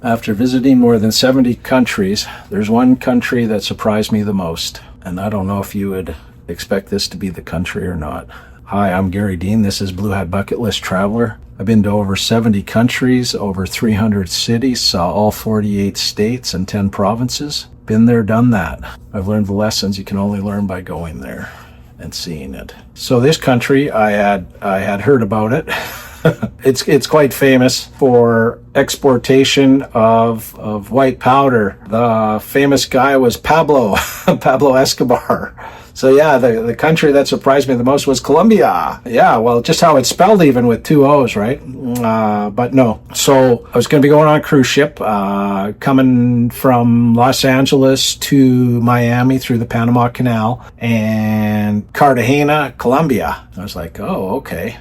After visiting more than 70 countries, there's one country that surprised me the most. And I don't know if you would expect this to be the country or not. Hi, I'm Gary Dean. This is Blue Hat Bucket List Traveler. I've been to over 70 countries, over 300 cities, saw all 48 states and 10 provinces. Been there, done that. I've learned the lessons you can only learn by going there and seeing it. So this country, I had heard about it. It's quite famous for exportation of white powder. The famous guy was Pablo Escobar. So yeah, the country that surprised me the most was Colombia. Yeah, well, just how it's spelled, even with two O's, right? But no. So I was going to be going on a cruise ship, coming from Los Angeles to Miami through the Panama Canal and Cartagena, Colombia. I was like, oh, okay.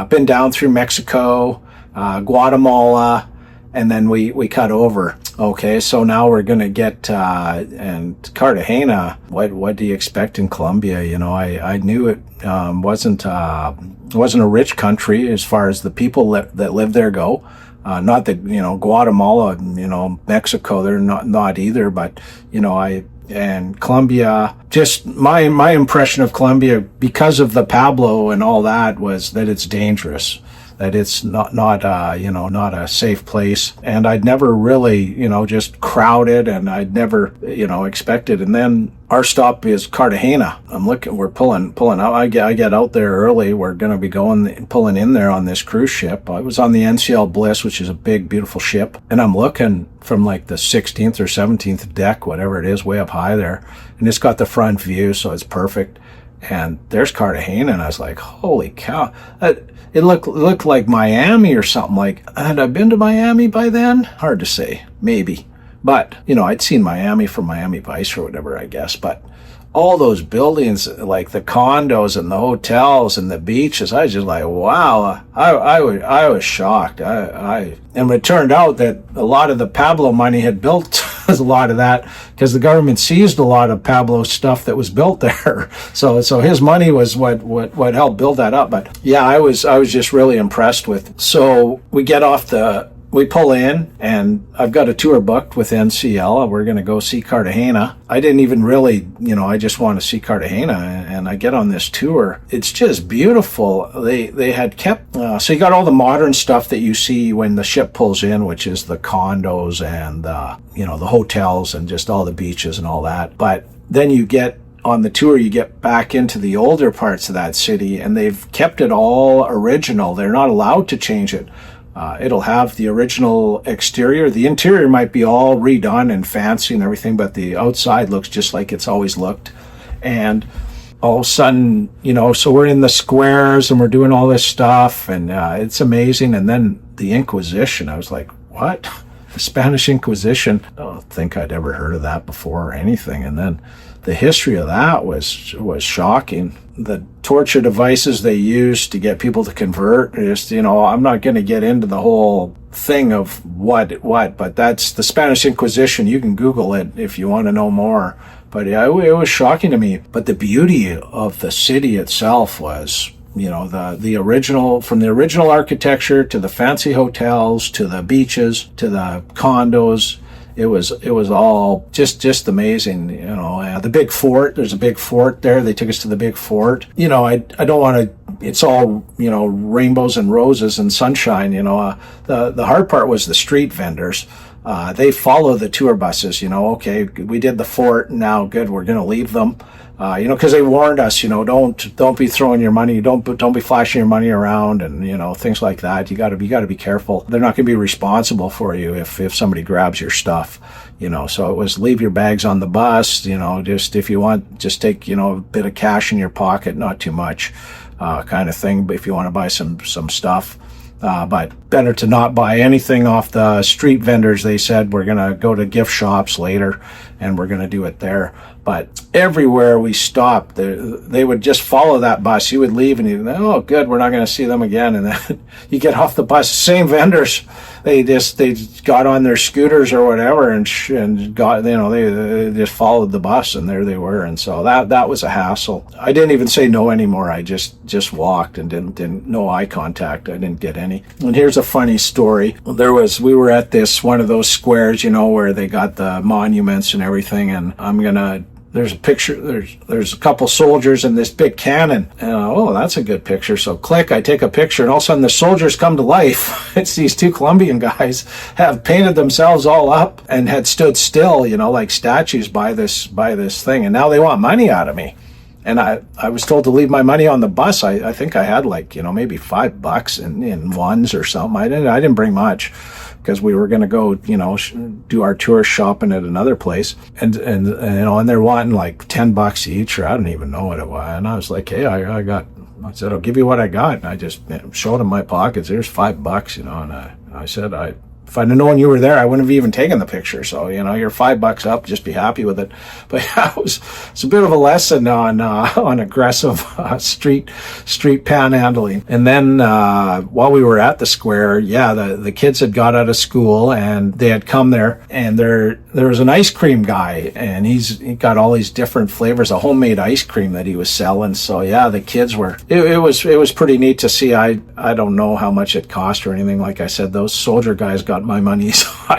Been down through Mexico, Guatemala, and then we cut over. Okay, so now we're going to get, and Cartagena, what do you expect in Colombia? You know, I knew it wasn't a rich country as far as the people that live there go. Not that, you know, Guatemala, you know, Mexico, they're not either, but, you know, and Colombia, just my impression of Colombia, because of the Pablo and all that, was that it's dangerous, that it's not a safe place. And I'd never really, you know, just crowded, and I'd never, you know, expected. And then our stop is Cartagena. We're pulling out. I get out there early. We're going to be pulling in there on this cruise ship. I was on the NCL Bliss, which is a big, beautiful ship. And I'm looking from like the 16th or 17th deck, whatever it is, way up high there. And it's got the front view, so it's perfect. And there's Cartagena, and I was like, holy cow. It looked like Miami or something. Like, had I been to Miami by then? Hard to say. Maybe. But, you know, I'd seen Miami from Miami Vice or whatever, I guess. But all those buildings, like the condos and the hotels and the beaches, I was just like, wow. I was shocked. And it turned out that a lot of the Pablo money had built a lot of that, because the government seized a lot of Pablo stuff that was built there. So his money was what helped build that up. But yeah, I was just really impressed with. So we pull in, and I've got a tour booked with NCL. We're going to go see Cartagena. I didn't even really, you know, I just want to see Cartagena, and I get on this tour. It's just beautiful. They had kept, so you got all the modern stuff that you see when the ship pulls in, which is the condos and, you know, the hotels and just all the beaches and all that. But then on the tour, you get back into the older parts of that city, and they've kept it all original. They're not allowed to change it. It'll have the original exterior. The interior might be all redone and fancy and everything, but the outside looks just like it's always looked. And all of a sudden, you know, so we're in the squares and we're doing all this stuff, and it's amazing. And then the Inquisition, I was like, what? The Spanish Inquisition? I don't think I'd ever heard of that before or anything. And then the history of that was shocking. The torture devices they used to get people to convert, just, you know, I'm not going to get into the whole thing of what, but that's the Spanish Inquisition. You can Google it if you want to know more. But yeah, it was shocking to me. But the beauty of the city itself was, you know, the original, from the original architecture to the fancy hotels to the beaches to the condos. It was all just amazing, you know. The big fort, there's a big fort there. They took us to the big fort. You know, I don't want to, it's all, you know, rainbows and roses and sunshine, you know. The hard part was the street vendors. They follow the tour buses, you know. Okay, we did the fort, now good, we're going to leave them. You know, because they warned us, you know, don't be throwing your money, don't be flashing your money around, and, you know, things like that. You got to be careful. They're not going to be responsible for you if somebody grabs your stuff, you know. So it was leave your bags on the bus, you know, just if you want, just take, you know, a bit of cash in your pocket, not too much, kind of thing. But if you want to buy some stuff. But better to not buy anything off the street vendors. They said we're going to go to gift shops later and we're going to do it there. But everywhere we stopped, they would just follow that bus. You would leave and you'd, oh, good, we're not going to see them again. And then you get off the bus, same vendors. They got on their scooters or whatever and got, they just followed the bus, and there they were. And so that was a hassle. I didn't even say no anymore. I just walked and didn't no eye contact. I didn't get any. And here's a funny story. We were at one of those squares, where they got the monuments and everything, and there's a picture, there's a couple soldiers and this big cannon. And oh, that's a good picture. So click, I take a picture, and all of a sudden the soldiers come to life. It's these two Colombian guys have painted themselves all up and had stood still, like statues by this thing. And now they want money out of me. And I was told to leave my money on the bus. I think I had maybe $5 in ones or something. I didn't bring much, because we were going to go, do our tour shopping at another place, and they're wanting like $10 each, or I don't even know what it was. And I was like, hey, I said, I'll give you what I got. And I just showed them my pockets. There's $5, and I said, if I'd known you were there, I wouldn't have even taken the picture. So, you're $5 up, just be happy with it. But yeah, it's a bit of a lesson on aggressive street panhandling. And then while we were at the square, the kids had got out of school and they had come there, and there was an ice cream guy, and he got all these different flavors of homemade ice cream that he was selling. So yeah, the kids were, it was pretty neat to see. I don't know how much it cost or anything. Like I said, those soldier guys got my money. So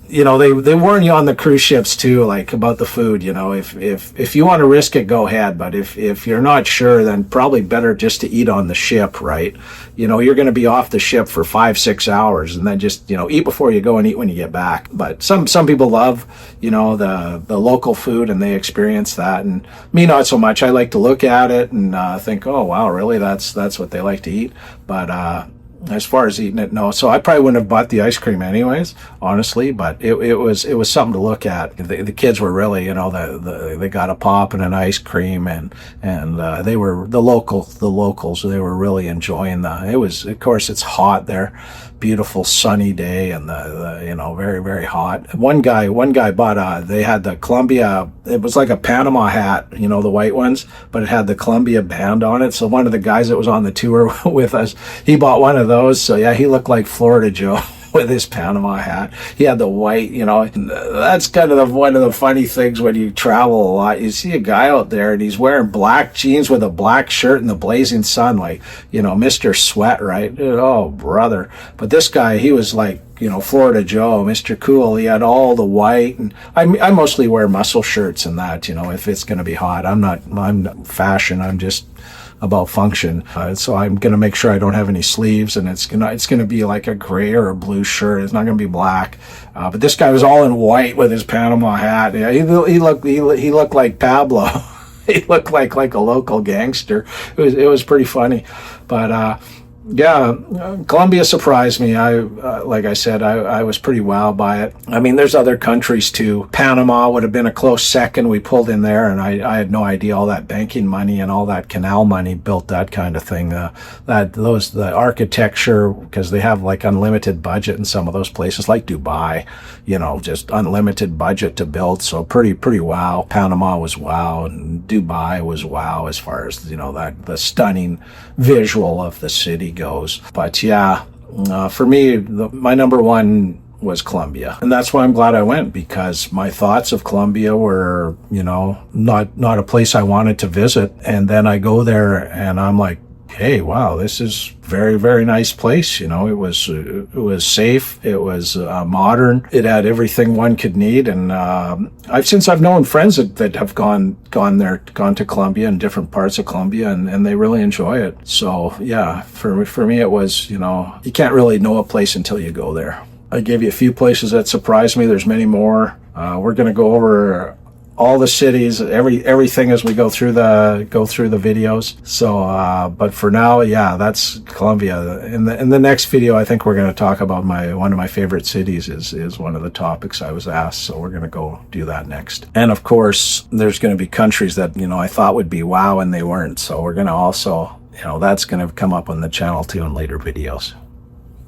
they warn you on the cruise ships too, like about the food. If you want to risk it, go ahead. But if you're not sure, then probably better just to eat on the ship, right? You're going to be off the ship for 5-6 hours, and then just eat before you go and eat when you get back. But some people love the local food, and they experience that, and me not so much. I like to look at it and think, oh wow, really, that's what they like to eat. But as far as eating it, no. So I probably wouldn't have bought the ice cream anyways, honestly. But it was something to look at. The kids were really, they got a pop and an ice cream, and they were the locals. They were really enjoying it was, of course, it's hot there, beautiful sunny day, and the very, very hot. One guy bought they had the Columbia. It was like a Panama hat, the white ones, but it had the Columbia band on it. So one of the guys that was on the tour with us, he bought one of those. So yeah, he looked like Florida Joe with his Panama hat. He had the white, that's kind of one of the funny things when you travel a lot. You see a guy out there and he's wearing black jeans with a black shirt in the blazing sun, like, Mr. Sweat, right? Oh, brother. But this guy, he was like, Florida Joe, Mr. Cool. He had all the white, and I mostly wear muscle shirts and that, if it's going to be hot. I'm fashion. I'm just about function. So I'm going to make sure I don't have any sleeves, and it's going to be like a gray or a blue shirt. It's not going to be black. But this guy was all in white with his Panama hat. Yeah, he looked like Pablo. He looked like a local gangster. It was pretty funny. But yeah, Colombia surprised me. Like I said, I was pretty wowed by it. I mean, there's other countries too. Panama would have been a close second. We pulled in there, and I had no idea all that banking money and all that canal money built that kind of thing. The architecture, because they have like unlimited budget in some of those places, like Dubai, just unlimited budget to build. So pretty wow. Panama was wow, and Dubai was wow as far as the stunning visual of the city goes. But yeah, for me, my number one was Colombia, and that's why I'm glad I went, because my thoughts of Colombia were, not a place I wanted to visit, and then I go there and I'm like, hey, wow, this is very, very nice place. It was safe. It was modern. It had everything one could need. And I've known friends that have gone to Colombia and different parts of Colombia, and they really enjoy it. So yeah, for me, it was, you can't really know a place until you go there. I gave you a few places that surprised me. There's many more. We're going to go over all the cities, everything as we go through the videos. So, but for now, yeah, that's Colombia. In the next video, I think we're going to talk about one of my favorite cities is one of the topics I was asked. So we're going to go do that next. And of course, there's going to be countries that, I thought would be wow and they weren't. So we're going to also, that's going to come up on the channel too in later videos.